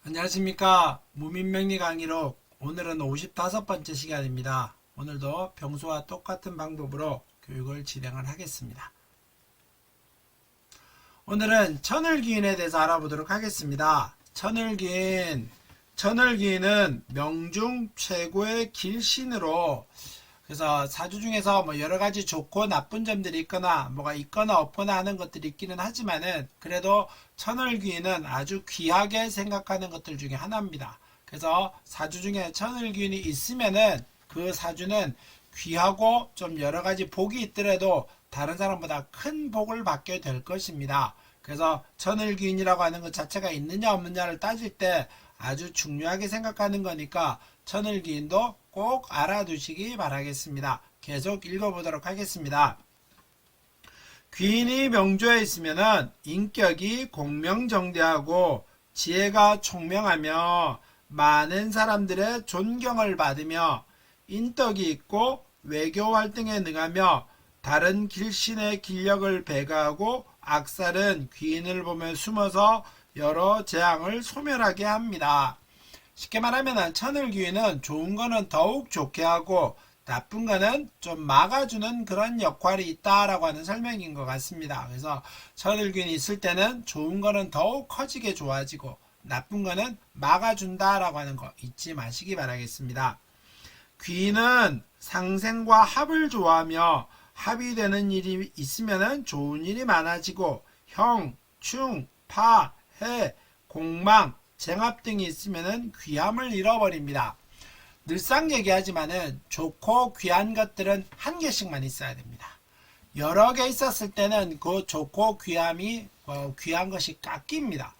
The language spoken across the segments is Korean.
안녕하십니까. 무민명리 강의로 오늘은 55번째 시간입니다. 오늘도 평소와 똑같은 방법으로 교육을 진행을 하겠습니다. 오늘은 천을귀인에 대해서 알아보도록 하겠습니다. 천을귀인은 명중 최고의 길신으로, 그래서 사주 중에서 뭐 여러 가지 좋고 나쁜 점들이 있거나 뭐가 있거나 없거나 하는 것들이 있기는 하지만은 그래도 천을귀인은 아주 귀하게 생각하는 것들 중에 하나입니다. 그래서 사주 중에 천을귀인이 있으면은 그 사주는 귀하고 좀 여러 가지 복이 있더라도 다른 사람보다 큰 복을 받게 될 것입니다. 그래서 천을귀인이라고 하는 것 자체가 있느냐 없느냐를 따질 때 아주 중요하게 생각하는 거니까 천을귀인도 꼭 알아두시기 바라겠습니다. 계속 읽어보도록 하겠습니다. 귀인이 명조에 있으면 인격이 공명정대하고 지혜가 총명하며 많은 사람들의 존경을 받으며 인덕이 있고 외교 활동에 능하며 다른 길신의 길력을 배가하고 악살은 귀인을 보며 숨어서 여러 재앙을 소멸하게 합니다. 쉽게 말하면 천을귀인은 좋은 거는 더욱 좋게 하고 나쁜 거는 좀 막아주는 그런 역할이 있다라고 하는 설명인 것 같습니다. 그래서 천을귀인이 있을 때는 좋은 거는 더욱 커지게 좋아지고 나쁜 거는 막아준다라고 하는 거 잊지 마시기 바라겠습니다. 귀인은 상생과 합을 좋아하며 합이 되는 일이 있으면 좋은 일이 많아지고 형, 충, 파, 해, 공망, 쟁합 등이 있으면 귀함을 잃어버립니다. 늘상 얘기하지만은 좋고 귀한 것들은 한 개씩만 있어야 됩니다. 여러 개 있었을 때는 그 좋고 귀함이 귀한 것이 깎입니다.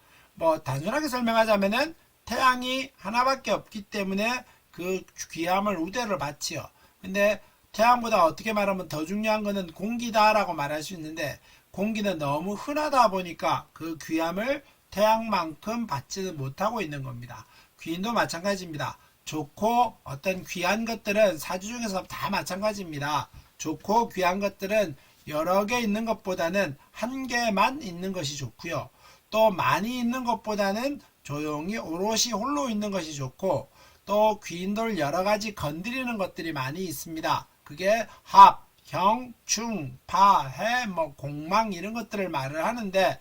단순하게 설명하자면은 태양이 하나밖에 없기 때문에 그 귀함을 우대를 받지요. 근데 태양보다 어떻게 말하면 더 중요한 것은 공기다라고 말할 수 있는데 공기는 너무 흔하다 보니까 그 귀함을 태양만큼 받지는 못하고 있는 겁니다. 귀인도 마찬가지입니다. 좋고 어떤 귀한 것들은 사주 중에서 다 마찬가지입니다. 좋고 귀한 것들은 여러 개 있는 것보다는 한 개만 있는 것이 좋고요. 또 많이 있는 것보다는 조용히 오롯이 홀로 있는 것이 좋고 또 귀인들 여러 가지 건드리는 것들이 많이 있습니다. 그게 합, 형, 충, 파, 해, 공망 이런 것들을 말을 하는데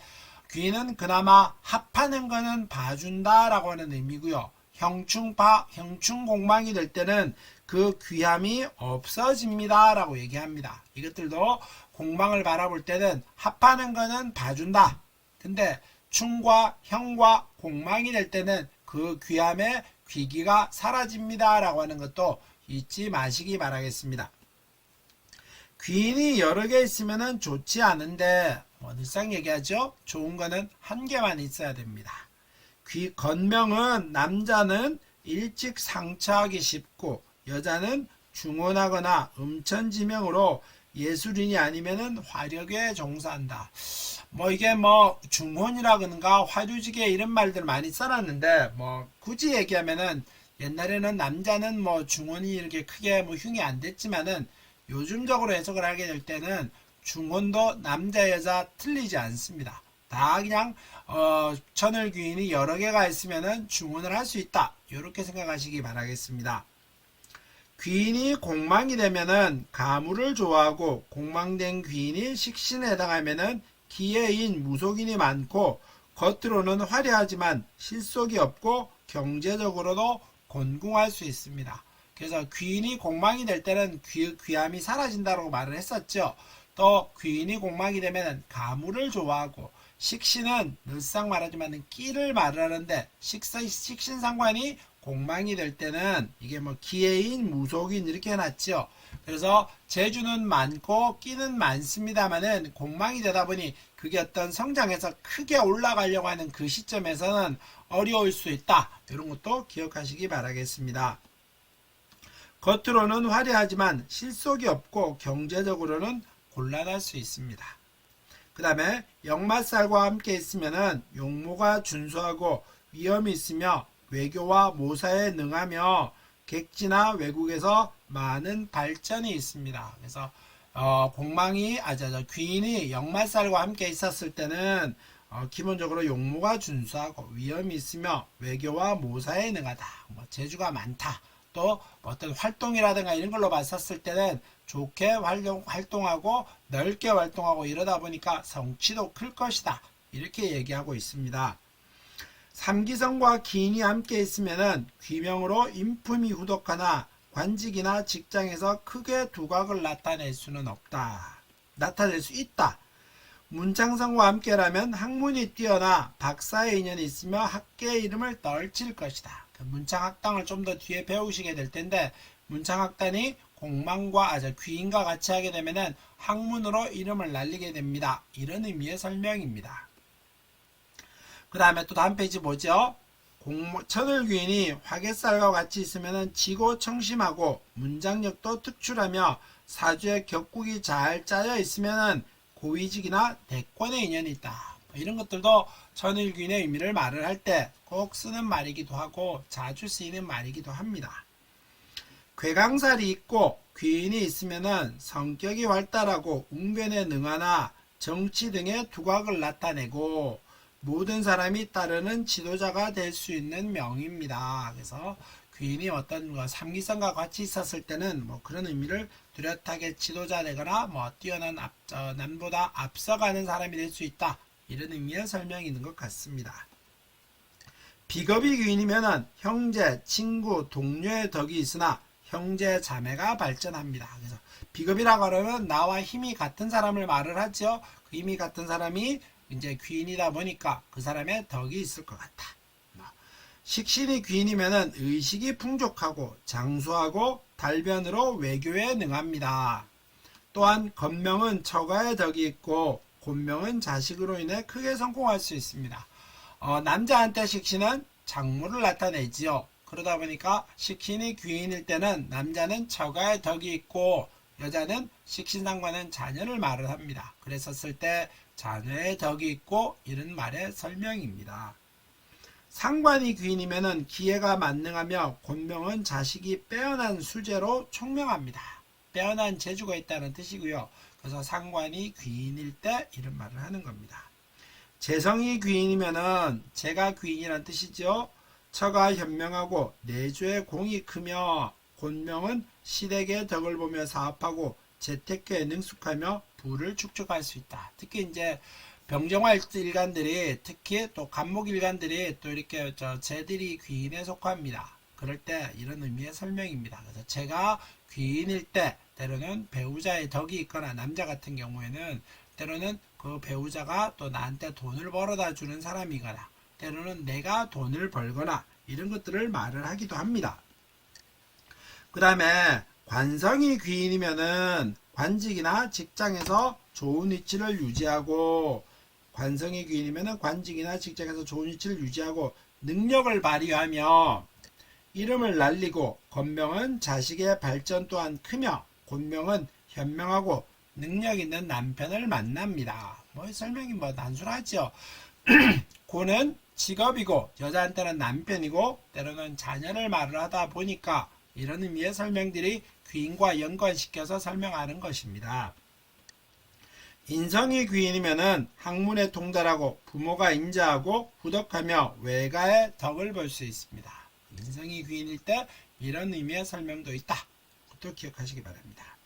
귀인은 그나마 합하는 거는 봐준다라고 하는 의미고요. 형충파, 형충공망이 될 때는 그 귀함이 없어집니다 라고 얘기합니다. 이것들도 공망을 바라볼 때는 합하는 거는 봐준다. 근데 충과 형과 공망이 될 때는 그 귀함의 귀기가 사라집니다 라고 하는 것도 잊지 마시기 바라겠습니다. 귀인이 여러 개 있으면 좋지 않은데 늘상 얘기하죠. 좋은 거는 한 개만 있어야 됩니다. 건명은 남자는 일찍 상처하기 쉽고 여자는 중혼하거나 음천지명으로 예술인이 아니면은 화력에 종사한다. 이게 중혼이라든가 화류지계 이런 말들 많이 써놨는데 굳이 얘기하면은 옛날에는 남자는 중혼이 이렇게 크게 흉이 안 됐지만은 요즘적으로 해석을 하게 될 때는 중혼도 남자 여자 틀리지 않습니다. 다 그냥 천을귀인이 여러 개가 있으면 중혼을 할 수 있다. 이렇게 생각하시기 바라겠습니다. 귀인이 공망이 되면은 가물을 좋아하고 공망된 귀인이 식신에 해당하면은 기예인 무속인이 많고 겉으로는 화려하지만 실속이 없고 경제적으로도 곤궁할 수 있습니다. 그래서 귀인이 공망이 될 때는 귀함이 사라진다고 말을 했었죠. 또 귀인이 공망이 되면 가물을 좋아하고 식신은 늘상 말하지만 끼를 말하는데 식신상관이 공망이 될 때는 이게 기예인 무속인 이렇게 해놨죠. 그래서 재주는 많고 끼는 많습니다만은 공망이 되다 보니 그게 어떤 성장해서 크게 올라가려고 하는 그 시점에서는 어려울 수 있다. 이런 것도 기억하시기 바라겠습니다. 겉으로는 화려하지만 실속이 없고 경제적으로는 곤란할 수 있습니다. 그 다음에 역마살과 함께 있으면 용모가 준수하고 위험이 있으며 외교와 모사에 능하며 객지나 외국에서 많은 발전이 있습니다. 그래서 귀인이 역말살과 함께 있었을 때는 기본적으로 용무가 준수하고 위엄이 있으며 외교와 모사에 능하다. 뭐 재주가 많다. 또 어떤 활동이라든가 이런 걸로 봤었을 때는 좋게 활동하고 넓게 활동하고 이러다 보니까 성취도 클 것이다. 이렇게 얘기하고 있습니다. 삼기성과 기인이 함께 있으면은 귀명으로 인품이 후덕하나 관직이나 직장에서 크게 두각을 나타낼 수는 없다. 나타낼 수 있다. 문창성과 함께라면 학문이 뛰어나 박사의 인연이 있으며 학계의 이름을 떨칠 것이다. 문창학당을 좀 더 뒤에 배우시게 될 텐데 문창학단이 귀인과 같이 하게 되면은 학문으로 이름을 날리게 됩니다. 이런 의미의 설명입니다. 그 다음에 또 다음 페이지 뭐죠? 천을귀인이 화개살과 같이 있으면 지고 청심하고 문장력도 특출하며 사주에 격국이 잘 짜여 있으면 고위직이나 대권의 인연이 있다. 이런 것들도 천을귀인의 의미를 말을 할 때 꼭 쓰는 말이기도 하고 자주 쓰이는 말이기도 합니다. 괴강살이 있고 귀인이 있으면 성격이 활달하고 웅변에 능하나 정치 등의 두각을 나타내고 모든 사람이 따르는 지도자가 될 수 있는 명입니다. 그래서 귀인이 어떤 삼기성과 같이 있었을 때는 그런 의미를 뚜렷하게 지도자 되거나 뛰어난 남보다 앞서가는 사람이 될 수 있다. 이런 의미의 설명이 있는 것 같습니다. 비겁이 귀인이면 형제, 친구, 동료의 덕이 있으나 형제 자매가 발전합니다. 그래서 비겁이라고 하면 나와 힘이 같은 사람을 말을 하죠. 그 힘이 같은 사람이 이제 귀인이다 보니까 그 사람의 덕이 있을 것 같다. 식신이 귀인이면 의식이 풍족하고 장수하고 달변으로 외교에 능합니다. 또한 건명은 처가의 덕이 있고 곤명은 자식으로 인해 크게 성공할 수 있습니다. 남자한테 식신은 장모를 나타내지요. 그러다 보니까 식신이 귀인일 때는 남자는 처가의 덕이 있고 여자는 식신상과는 자녀를 말을 합니다. 그랬었을 때 자녀의 덕이 있고 이런 말의 설명입니다. 상관이 귀인이면 기회가 만능하며 곤명은 자식이 빼어난 수재로 총명합니다. 빼어난 재주가 있다는 뜻이고요. 그래서 상관이 귀인일 때 이런 말을 하는 겁니다. 재성이 귀인이면은 재가 귀인이란 뜻이죠. 처가 현명하고 내조의 공이 크며 곤명은 시댁의 덕을 보며 사업하고 재테크에 능숙하며 부를 축적할 수 있다. 특히 이제 병정화 일간들이 특히 또 간목 일간들이 또 이렇게 재들이 귀인에 속합니다. 그럴 때 이런 의미의 설명입니다. 그래서 제가 귀인일 때 때로는 배우자의 덕이 있거나 남자 같은 경우에는 때로는 그 배우자가 또 나한테 돈을 벌어다 주는 사람이거나 때로는 내가 돈을 벌거나 이런 것들을 말을 하기도 합니다. 그 다음에 관성이 귀인이면은 관직이나 직장에서 좋은 위치를 유지하고 관성이 귀인이면은 관직이나 직장에서 좋은 위치를 유지하고 능력을 발휘하며 이름을 날리고 건명은 자식의 발전 또한 크며 곤명은 현명하고 능력 있는 남편을 만납니다. 설명이 단순하죠. 고는 직업이고 여자한테는 남편이고 때로는 자녀를 말을 하다 보니까 이런 의미의 설명들이 귀인과 연관시켜서 설명하는 것입니다. 인성이 귀인이면은 학문에 통달하고 부모가 인자하고 후덕하며 외가의 덕을 볼 수 있습니다. 인성이 귀인일 때 이런 의미의 설명도 있다. 또 기억하시기 바랍니다.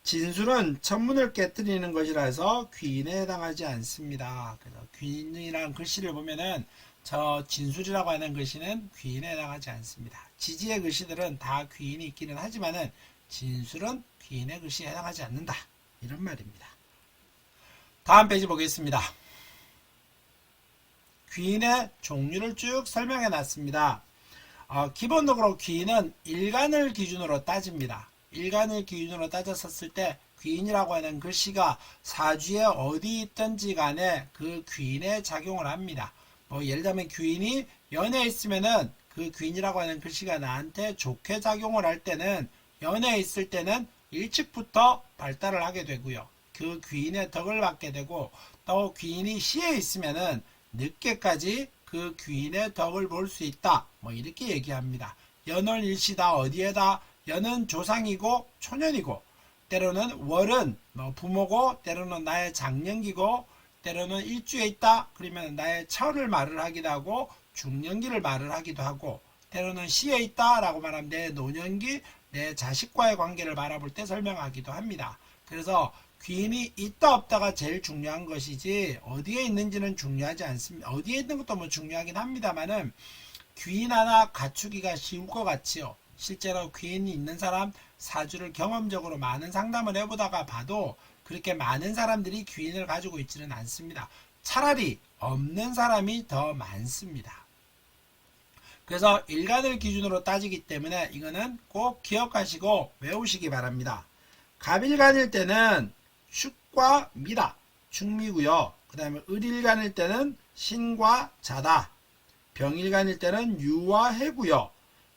진술은 천문을 깨뜨리는 것이라서 귀인에 해당하지 않습니다. 그래서 귀인이라는 글씨를 보면은 저 진술이라고 하는 글씨는 귀인에 해당하지 않습니다. 지지의 글씨들은 다 귀인이 있기는 하지만은 진술은 귀인의 글씨에 해당하지 않는다. 이런 말입니다. 다음 페이지 보겠습니다. 귀인의 종류를 쭉 설명해 놨습니다. 기본적으로 귀인은 일간을 기준으로 따집니다. 일간을 기준으로 따졌을 때 귀인이라고 하는 글씨가 사주에 어디 있든지 간에 그 귀인에 작용을 합니다. 예를 들면 귀인이 연애에 있으면은 그 귀인이라고 하는 글씨가 나한테 좋게 작용을 할 때는 연애에 있을 때는 일찍부터 발달을 하게 되고요. 그 귀인의 덕을 받게 되고 또 귀인이 시에 있으면은 늦게까지 그 귀인의 덕을 볼 수 있다. 이렇게 얘기합니다. 연월일시다 어디에다 연은 조상이고 초년이고 때로는 월은 뭐 부모고 때로는 나의 장년기고 때로는 일주에 있다 그러면 나의 철을 말을 하기도 하고 중년기를 말을 하기도 하고 때로는 시에 있다 라고 말하면 내 노년기 내 자식과의 관계를 바라볼 때 설명하기도 합니다. 그래서 귀인이 있다 없다가 제일 중요한 것이지 어디에 있는지는 중요하지 않습니다. 어디에 있는 것도 뭐 중요하긴 합니다만은 귀인 하나 갖추기가 쉬울 것 같지요. 실제로 귀인이 있는 사람 사주를 경험적으로 많은 상담을 해보다가 봐도 그렇게 많은 사람들이 귀인을 가지고 있지는 않습니다. 차라리 없는 사람이 더 많습니다. 그래서 일간을 기준으로 따지기 때문에 이거는 꼭 기억하시고 외우시기 바랍니다. 갑일간일 때는 축과 미다, 축미고요. 그 다음에 을일간일 때는 신과 자다. 병일간일 때는 유와 해고요.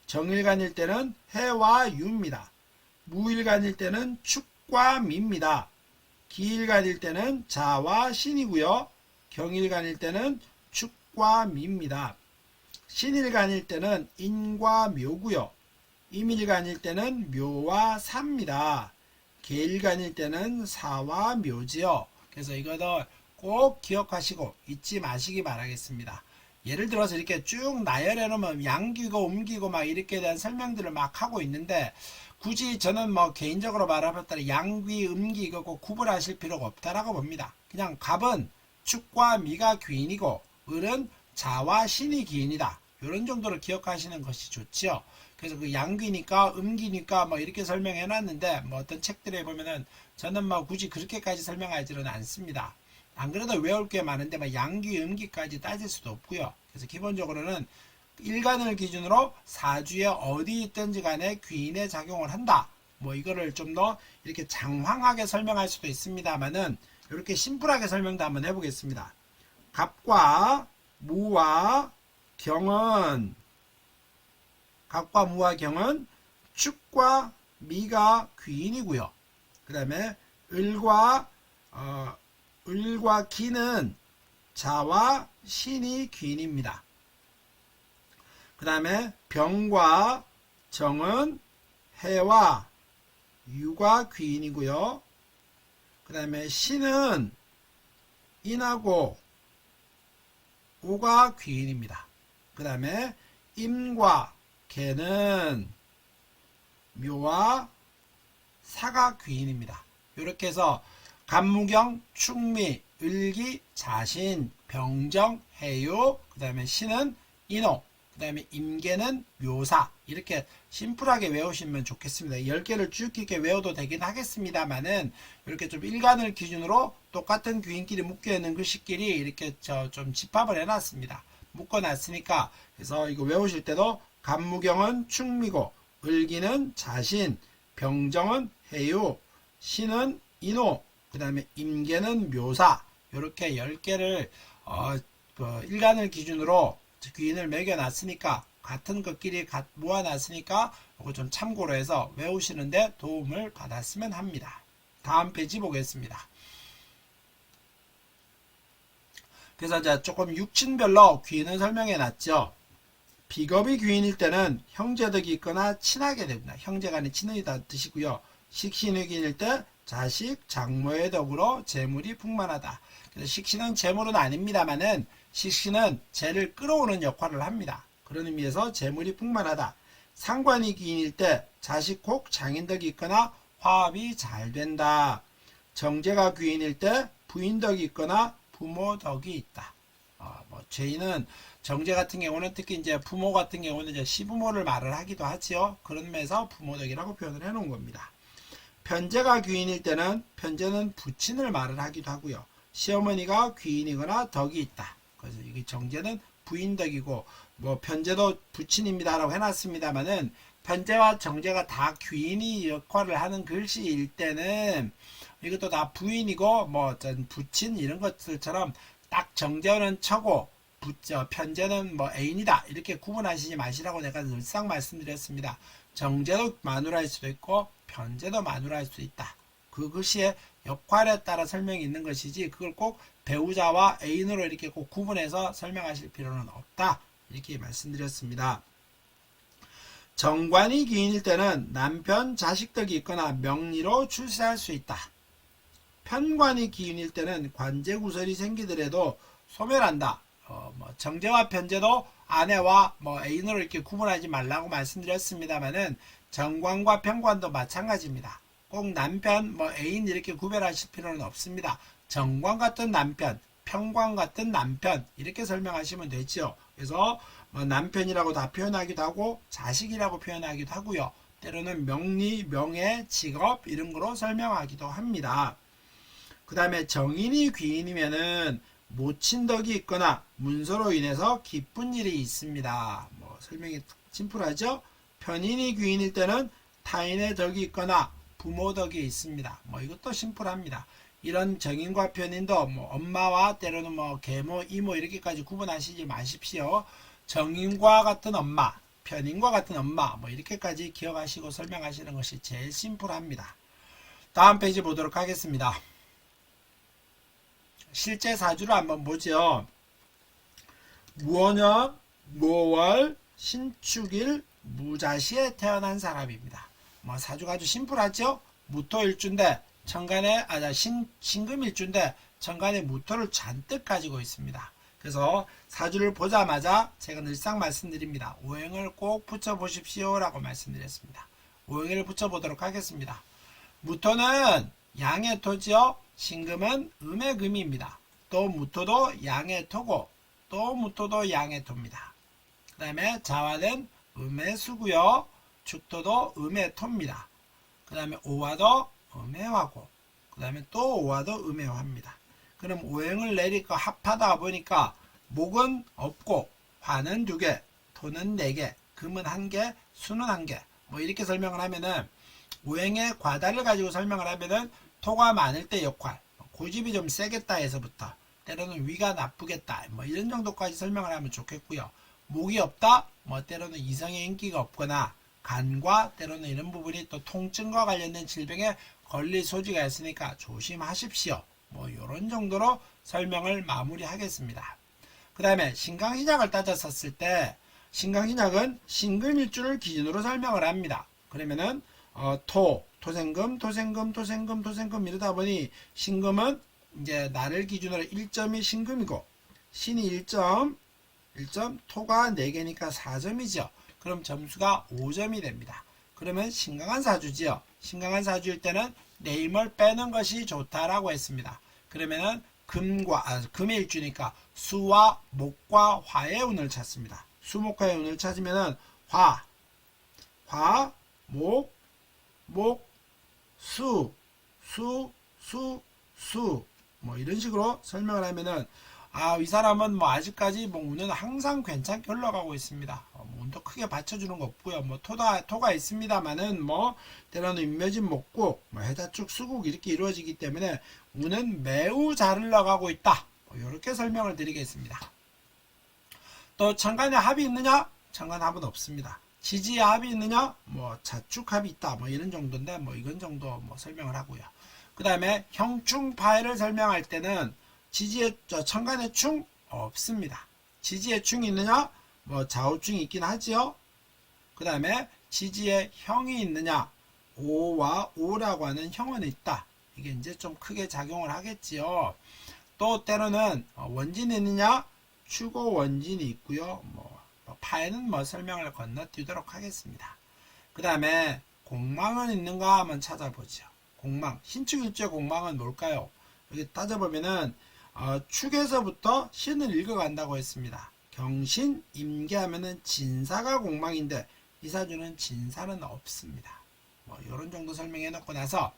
정일간일 때는 해와 유입니다. 무일간일 때는 축과 미입니다. 기일간일 때는 자와 신이고요. 경일간일 때는 축과 미입니다. 신일간일 때는 인과 묘고요. 임일간일 때는 묘와 사입니다. 계일간일 때는 사와 묘지요. 그래서 이거를 꼭 기억하시고 잊지 마시기 바라겠습니다. 예를 들어서 이렇게 쭉 나열해 놓으면 양귀고 음귀고 막 이렇게 대한 설명들을 막 하고 있는데 굳이 저는 뭐 개인적으로 말하면 양귀, 음귀 이거 꼭 구분하실 필요가 없다라고 봅니다. 그냥 갑은 축과 미가 귀인이고 을은 자와 신이 귀인이다. 이런 정도로 기억하시는 것이 좋지요. 그래서 그 양귀니까 음귀니까 뭐 이렇게 설명해 놨는데 뭐 어떤 책들에 보면은 저는 뭐 굳이 그렇게까지 설명하지는 않습니다. 안 그래도 외울 게 많은데 막 양귀, 음귀까지 따질 수도 없고요. 그래서 기본적으로는 일간을 기준으로 사주에 어디 있든지 간에 귀인의 작용을 한다. 뭐 이거를 좀 더 이렇게 장황하게 설명할 수도 있습니다만은 이렇게 심플하게 설명도 한번 해보겠습니다. 갑과 무와 경은 축과 미가 귀인이고요. 그 다음에 을과 기는 자와 신이 귀인입니다. 그 다음에 병과 정은 해와 유가 귀인이고요. 그 다음에 신은 인하고 오가 귀인입니다. 그 다음에 임과 개는 묘와 사가 귀인입니다. 이렇게 해서 간무경, 축미, 을기, 자신, 병정, 해요, 그 다음에 신은 인호, 그 다음에 임계는 묘사 이렇게 심플하게 외우시면 좋겠습니다. 10개를 쭉 이렇게 외워도 되긴 하겠습니다만은 이렇게 좀 일간을 기준으로 똑같은 귀인끼리 묶여있는 글씨끼리 이렇게 좀 집합을 해놨습니다. 묶어놨으니까 그래서 이거 외우실 때도 간무경은 축미고 을기는 자신, 병정은 해요, 신은 인호, 그 다음에 임계는 묘사 이렇게 10개를 일간을 기준으로 귀인을 매겨놨으니까 같은 것끼리 모아놨으니까 이거 좀 참고로 해서 외우시는데 도움을 받았으면 합니다. 다음 페이지 보겠습니다. 그래서 이제 조금 육친별로 귀인을 설명해 놨죠. 비겁이 귀인일 때는 형제덕이 있거나 친하게 됩니다. 형제간의 친하다 뜻이고요. 식신의 귀인일 때 자식, 장모의 덕으로 재물이 풍만하다. 그래서 식신은 재물은 아닙니다만은 식신은 재를 끌어오는 역할을 합니다. 그런 의미에서 재물이 풍만하다. 상관이 귀인일 때 자식 혹 장인덕이 있거나 화합이 잘 된다. 정제가 귀인일 때 부인덕이 있거나 부모덕이 있다. 저희는 정제 같은 경우는 특히 이제 부모 같은 경우는 이제 시부모를 말을 하기도 하지요. 그런 면에서 부모덕이라고 표현을 해 놓은 겁니다. 편제가 귀인일 때는 편제는 부친을 말을 하기도 하고요. 시어머니가 귀인이거나 덕이 있다. 그래서 이게 정제는 부인덕이고 뭐 편제도 부친입니다라고 해놨습니다만은 편제와 정제가 다 귀인이 역할을 하는 글씨일 때는 이것도 다 부인이고 뭐 부친 이런 것들처럼 딱 정제는 처고 편제는 뭐 애인이다 이렇게 구분하시지 마시라고 내가 늘상 말씀드렸습니다. 정제도 마누라일 수도 있고 편제도 마누라일 수도 있다. 그 글씨의 역할에 따라 설명이 있는 것이지 그걸 꼭 배우자와 애인으로 이렇게 꼭 구분해서 설명하실 필요는 없다. 이렇게 말씀드렸습니다. 정관이 귀인일 때는 남편, 자식덕이 있거나 명리로 출세할 수 있다. 편관이 귀인일 때는 관제구설이 생기더라도 소멸한다. 정제와 편제도 아내와 애인으로 이렇게 구분하지 말라고 말씀드렸습니다만은 정관과 편관도 마찬가지입니다. 꼭 남편, 애인 이렇게 구별하실 필요는 없습니다. 정관 같은 남편, 편관 같은 남편 이렇게 설명하시면 되죠. 그래서 남편이라고 다 표현하기도 하고 자식이라고 표현하기도 하고요. 때로는 명리, 명예, 직업 이런 거로 설명하기도 합니다. 그 다음에 정인이 귀인이면은 모친덕이 있거나 문서로 인해서 기쁜 일이 있습니다. 설명이 심플하죠? 편인이 귀인일 때는 타인의 덕이 있거나 부모 덕이 있습니다. 이것도 심플합니다. 이런 정인과 편인도 엄마와 때로는 계모, 이모 이렇게까지 구분하시지 마십시오. 정인과 같은 엄마, 편인과 같은 엄마 이렇게까지 기억하시고 설명하시는 것이 제일 심플합니다. 다음 페이지 보도록 하겠습니다. 실제 사주를 한번 보죠. 무원년, 무월, 신축일, 무자시에 태어난 사람입니다. 사주가 아주 심플하죠? 무토일주인데 천간에 신금일주인데 천간에 무토를 잔뜩 가지고 있습니다. 그래서 사주를 보자마자 제가 늘상 말씀드립니다. 오행을 꼭 붙여보십시오 라고 말씀드렸습니다. 오행을 붙여보도록 하겠습니다. 무토는 양의 토지요. 신금은 음의 금입니다. 또 무토도 양의 토고 또 무토도 양의 토입니다. 그 다음에 자화는 음의 수고요. 축토도 음의 토입니다. 그 다음에 오화도 음의 화고 그 다음에 또 오화도 음의 화입니다. 그럼 오행을 내리고 합하다 보니까 목은 없고 화는 2개, 토는 4개, 금은 1개, 수는 1개 이렇게 설명을 하면은 오행의 과다를 가지고 설명을 하면은 토가 많을 때 역할, 고집이 좀 세겠다 해서부터 때로는 위가 나쁘겠다 이런 정도까지 설명을 하면 좋겠고요. 목이 없다, 때로는 이성의 인기가 없거나 간과 때로는 이런 부분이 또 통증과 관련된 질병에 걸릴 소지가 있으니까 조심하십시오. 이런 정도로 설명을 마무리하겠습니다. 그 다음에 신강신약을 따졌었을 때 신강신약은 신금일주를 기준으로 설명을 합니다. 그러면은 토생금 이러다 보니 신금은 이제 날을 기준으로 1점이 신금이고 신이 1점, 토가 4개니까 4점이죠. 그럼 점수가 5점이 됩니다. 그러면 신강한 사주지요. 신강한 사주일 때는 내 힘을 빼는 것이 좋다라고 했습니다. 그러면은 금의 일주니까 수와 목과 화의 운을 찾습니다. 수목화의 운을 찾으면은 화, 목, 수 이런 식으로 설명을 하면은 이 사람은 아직까지 운은 항상 괜찮게 흘러가고 있습니다. 운도 크게 받쳐주는 거 없고요. 토가 있습니다만은 때로는 인묘진 목국, 해자축 수국 이렇게 이루어지기 때문에 운은 매우 잘 흘러가고 있다. 이렇게 설명을 드리겠습니다. 또 천간에 합이 있느냐? 천간 합은 없습니다. 지지에 합이 있느냐? 자축합이 있다. 이런 정도인데 이건 정도 설명을 하고요. 그 다음에 형충파해를 설명할 때는 지지에 천간에 충 없습니다. 지지에 충이 있느냐? 좌우충이 있긴 하지요. 그 다음에 지지에 형이 있느냐? 오와 오라고 하는 형은 있다. 이게 이제 좀 크게 작용을 하겠지요. 또 때로는 원진이 있느냐? 추고 원진이 있고요. 파에는 설명을 건너뛰도록 하겠습니다. 그 다음에 공망은 있는가 한번 찾아보죠. 공망, 신축일주의 공망은 뭘까요? 여기 따져보면은 축에서부터 신을 읽어간다고 했습니다. 경신, 임계 하면은 진사가 공망인데 이 사주는 진사는 없습니다. 이런 정도 설명해 놓고 나서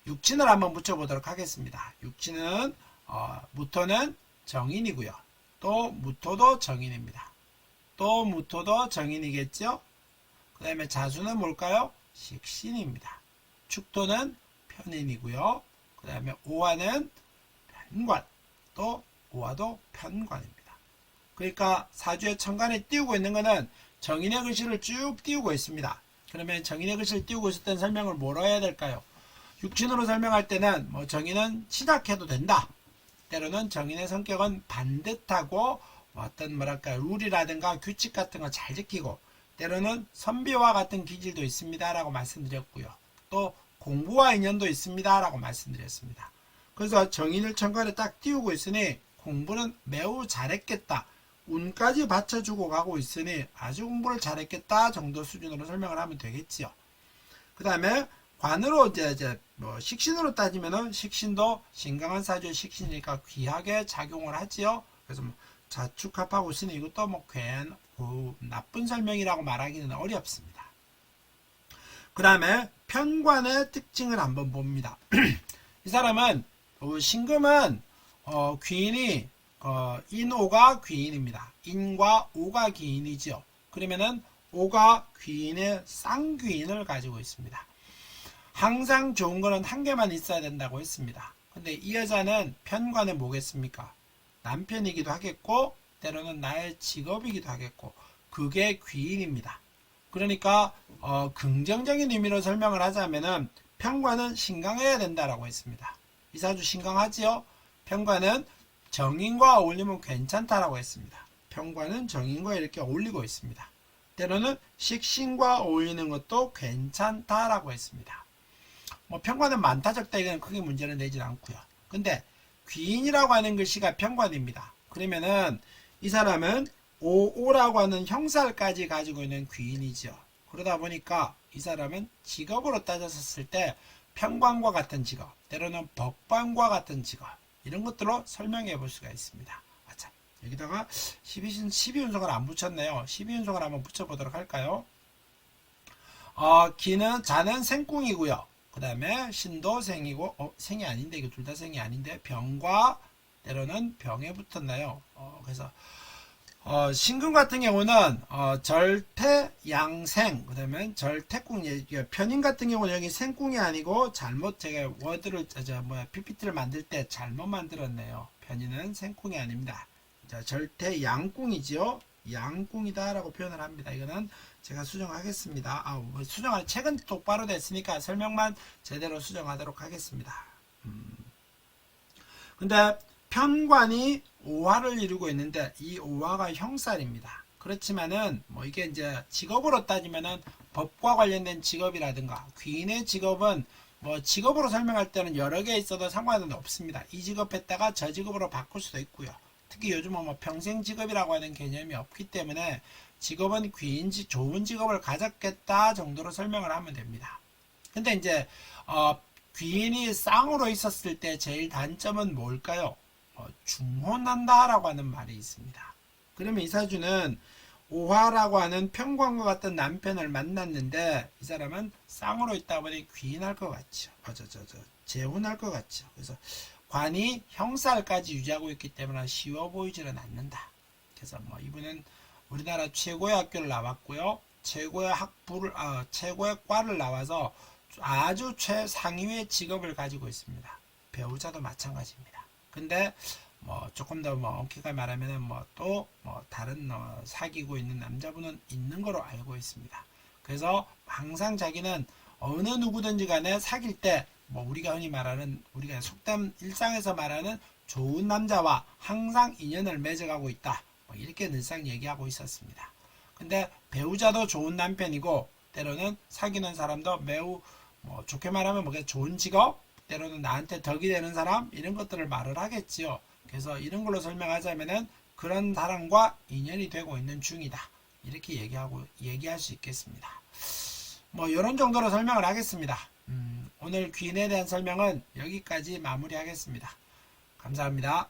육친을 한번 붙여보도록 하겠습니다. 육친은 무토는 정인이고요. 또 무토도 정인입니다. 또 무토도 정인이겠죠. 그 다음에 자수는 뭘까요? 식신입니다. 축토는 편인이고요. 그 다음에 오화는 편관, 또 오화도 편관입니다. 그러니까 사주의 천간에 띄우고 있는 것은 정인의 글씨를 쭉 띄우고 있습니다. 그러면 정인의 글씨를 띄우고 있을 때는 설명을 뭐로 해야 될까요? 육친으로 설명할 때는 정인은 시작해도 된다. 때로는 정인의 성격은 반듯하고 어떤 룰이라든가 규칙 같은 거 잘 지키고 때로는 선비와 같은 기질도 있습니다 라고 말씀드렸고요. 또 공부와 인연도 있습니다 라고 말씀드렸습니다. 그래서 정인을 천간에 딱 띄우고 있으니 공부는 매우 잘했겠다, 운까지 받쳐주고 가고 있으니 아주 공부를 잘했겠다 정도 수준으로 설명을 하면 되겠지요. 그 다음에 관으로 이제 뭐 식신으로 따지면은 식신도 신강한 사주의 식신이니까 귀하게 작용을 하지요. 그래서 뭐 자축합하고 있으니 이것도 뭐 괜 나쁜 설명이라고 말하기는 어렵습니다. 그 다음에 편관의 특징을 한번 봅니다. 이 사람은 신금은 귀인이 인오가 귀인입니다. 인과 오가 귀인이죠. 그러면은 오가 귀인의 쌍귀인을 가지고 있습니다. 항상 좋은 거는 한 개만 있어야 된다고 했습니다. 근데 이 여자는 편관은 뭐겠습니까? 남편이기도 하겠고 때로는 나의 직업이기도 하겠고 그게 귀인입니다. 그러니까 긍정적인 의미로 설명을 하자면은 편관은 신강해야 된다라고 했습니다. 이 사주 신강하지요? 편관은 정인과 어울리면 괜찮다라고 했습니다. 편관은 정인과 이렇게 어울리고 있습니다. 때로는 식신과 어울리는 것도 괜찮다라고 했습니다. 뭐 편관은 많다 적다 이건 크게 문제는 되진 않고요. 근데 귀인이라고 하는 글씨가 편관입니다. 그러면은 이 사람은 오오라고 하는 형살까지 가지고 있는 귀인이죠. 그러다 보니까 이 사람은 직업으로 따졌을 때 편관과 같은 직업, 때로는 법관과 같은 직업 이런 것들로 설명해 볼 수가 있습니다. 자, 여기다가 12운석을 안 붙였네요. 12운석을 한번 붙여보도록 할까요? 자는 생궁이고요. 그 다음에 신도 생이고 생이 아닌데 이거 둘 다 생이 아닌데 병과 때로는 병에 붙었나요? 그래서 신금 같은 경우는 절태 양생 그다음에 절태궁 편인 같은 경우는 여기 생궁이 아니고 잘못 제가 워드를 PPT를 만들 때 잘못 만들었네요. 편인은 생궁이 아닙니다. 자, 절태 양궁이지요. 양궁이다라고 표현을 합니다. 이거는 제가 수정하겠습니다. 수정할 책은 똑바로 됐으니까 설명만 제대로 수정하도록 하겠습니다. 근데 편관이 오화를 이루고 있는데 이 오화가 형살입니다. 그렇지만은 뭐 이게 이제 직업으로 따지면은 법과 관련된 직업이라든가 귀인의 직업은 뭐 직업으로 설명할 때는 여러 개 있어도 상관은 없습니다. 이 직업 했다가 저 직업으로 바꿀 수도 있고요. 특히 요즘은 뭐 평생 직업이라고 하는 개념이 없기 때문에 직업은 좋은 직업을 가졌겠다 정도로 설명을 하면 됩니다. 근데 이제 귀인이 쌍으로 있었을 때 제일 단점은 뭘까요? 중혼한다라고 하는 말이 있습니다. 그러면 이 사주는 오화라고 하는 편관과 같은 남편을 만났는데 이 사람은 쌍으로 있다 보니 귀인할 것 같죠. 재혼할 것 같죠. 그래서 관이 형살까지 유지하고 있기 때문에 쉬워 보이지는 않는다. 그래서 뭐 이분은 우리나라 최고의 학교를 나왔고요. 최고의 최고의 과를 나와서 아주 최상위의 직업을 가지고 있습니다. 배우자도 마찬가지입니다. 근데 뭐 조금 더 엄격하게 말하면은 다른 사귀고 있는 남자분은 있는 거로 알고 있습니다. 그래서 항상 자기는 어느 누구든지 간에 사귈 때 우리가 흔히 말하는 우리가 속담 일상에서 말하는 좋은 남자와 항상 인연을 맺어가고 있다. 이렇게 늘상 얘기하고 있었습니다. 근데 배우자도 좋은 남편이고 때로는 사귀는 사람도 매우 좋게 말하면 좋은 직업, 때로는 나한테 덕이 되는 사람 이런 것들을 말을 하겠지요. 그래서 이런 걸로 설명하자면은 그런 사람과 인연이 되고 있는 중이다. 이렇게 얘기할 수 있겠습니다. 이런 정도로 설명을 하겠습니다. 오늘 귀인에 대한 설명은 여기까지 마무리하겠습니다. 감사합니다.